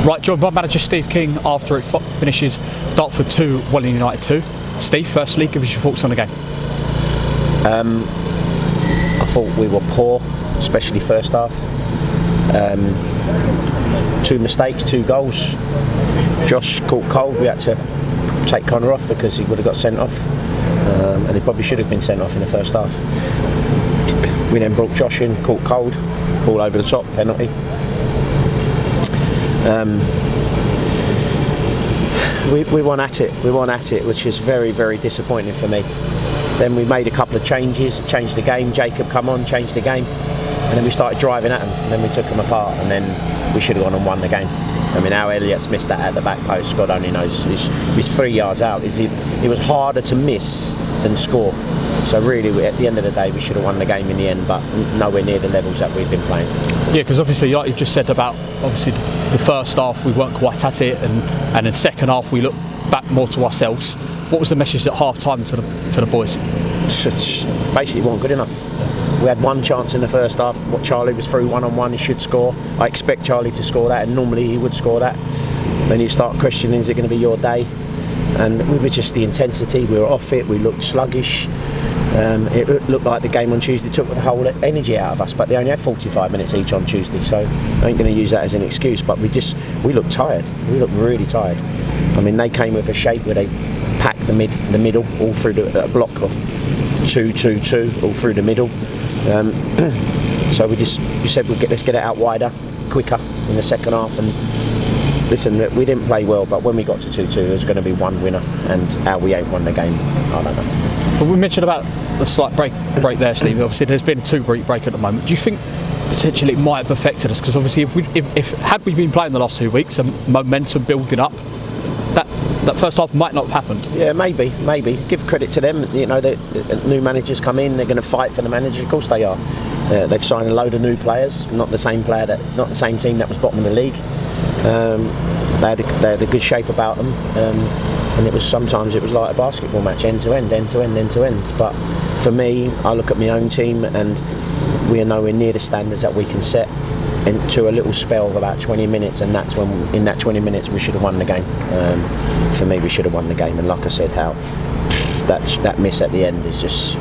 Right, joined by manager Steve King after it finishes Dartford 2, Welling United 2. Steve, firstly, give us your thoughts on the game. I thought we were poor, especially first half. 2 mistakes, 2 goals. Josh caught cold. We had to take Connor off because he would have got sent off, and he probably should have been sent off in the first half. We then brought Josh in, caught cold, ball over the top, penalty. We won at it, which is very, very disappointing for me. Then we made a couple of changes, changed the game. Jacob come on, changed the game, and then we started driving at them, and then we took them apart, and then we should have gone and won the game. I mean, how Elliott's missed that at the back post, God only knows. He's 3 yards out. It was harder to miss than score. So really, at the end of the day, we should have won the game in the end, but nowhere near the levels that we've been playing. Yeah, because obviously, like you just said about obviously the first half, we weren't quite at it, and in second half, we looked back more to ourselves. What was the message at half time to the boys? Basically, it wasn't good enough. We had 1 chance in the first half. Charlie was through 1-on-1. He should score. I expect Charlie to score that, and normally he would score that. Then you start questioning: is it going to be your day? And we were just the intensity. We were off it. We looked sluggish. It looked like the game on Tuesday took the whole energy out of us, but they only had 45 minutes each on Tuesday, so I ain't going to use that as an excuse. But we looked tired. We looked really tired. I mean, they came with a shape where they packed the middle all through a block of 2-2-2 all through the middle. So we said let's get it out wider, quicker in the second half. And listen, we didn't play well, but when we got to 2-2, there was going to be 1 winner, and how we ain't won the game, I don't know. But we mentioned about the slight break there, Steve. Obviously, there's been a 2-week break at the moment. Do you think potentially it might have affected us? Because obviously, if had we been playing the last 2 weeks and momentum building up, that first half might not have happened. Yeah, maybe. Give credit to them. You know, the new managers come in, they're going to fight for the manager. Of course they are. They've signed a load of new players, not the same team that was bottom of the league. They had a good shape about them, and sometimes it was like a basketball match, end to end. But for me, I look at my own team, and we are nowhere near the standards that we can set. Into a little spell of about 20 minutes, and that's when, in that 20 minutes, we should have won the game. For me, we should have won the game, and like I said, how that miss at the end is just,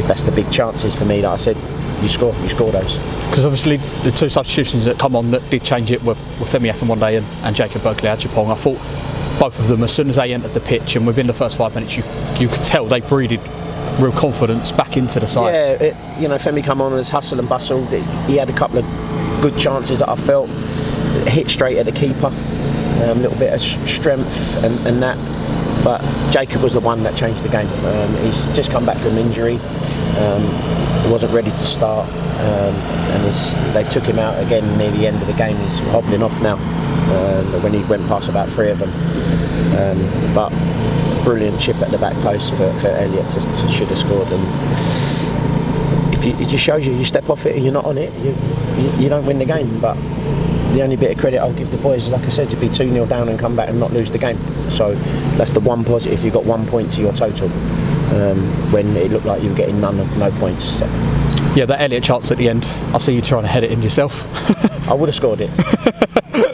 that's the big chances for me. That I said, you score those. Because obviously the 2 substitutions that come on that did change it were Femi Akinwande and Jacob Berkeley-Achapong. I thought both of them, as soon as they entered the pitch and within the first 5 minutes, you could tell they breathed real confidence back into the side. Yeah, Femi come on as hustle and bustle. He had a couple of good chances that I felt hit straight at the keeper. A little bit of strength and that. But Jacob was the one that changed the game. He's just come back from injury. He wasn't ready to start, and they took him out again near the end of the game. He's hobbling off now. When he went past about 3 of them, but brilliant chip at the back post for Elliott to should have scored. And it just shows you step off it and you're not on it, you don't win the game. But the only bit of credit I'll give the boys, like I said, to be 2-0 down and come back and not lose the game. So that's the one positive. You got 1 point to your total, when it looked like you were getting no points. Yeah, that Elliott chance at the end, I see you trying to head it in yourself. I would have scored it.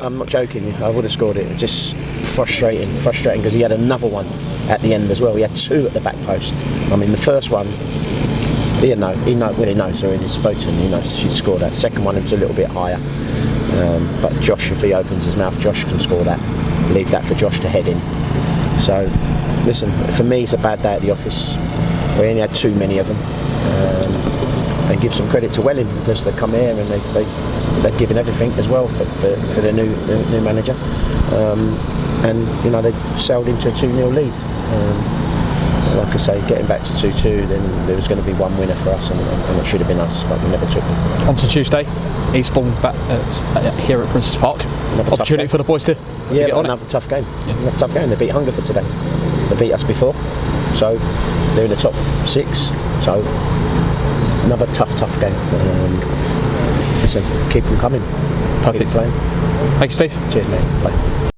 I'm not joking, I would have scored it. Just frustrating because he had another one at the end as well. He had 2 at the back post. I mean, the first one, he knows, so he spoke to him, he knows she'd scored that. The second one, it was a little bit higher. But Josh, if he opens his mouth, Josh can score that. Leave that for Josh to head in. So, listen, for me, it's a bad day at the office. We only had too many of them. And give some credit to Welling, because they've come here and they've given everything as well for the new manager. And they sailed into a 2-0 lead. Like I say, getting back to 2-2, then there was going to be 1 winner for us, and it should have been us, but we never took it. On to Tuesday, Eastbourne back here at Princes Park. Opportunity for the boys to get on another tough game. Another tough game. They beat Hungerford today. They beat us before, so they're in the top 6. So another tough game. Listen, keep them coming. Perfect. Keep playing. Thanks, Steve. Cheers, mate. Bye.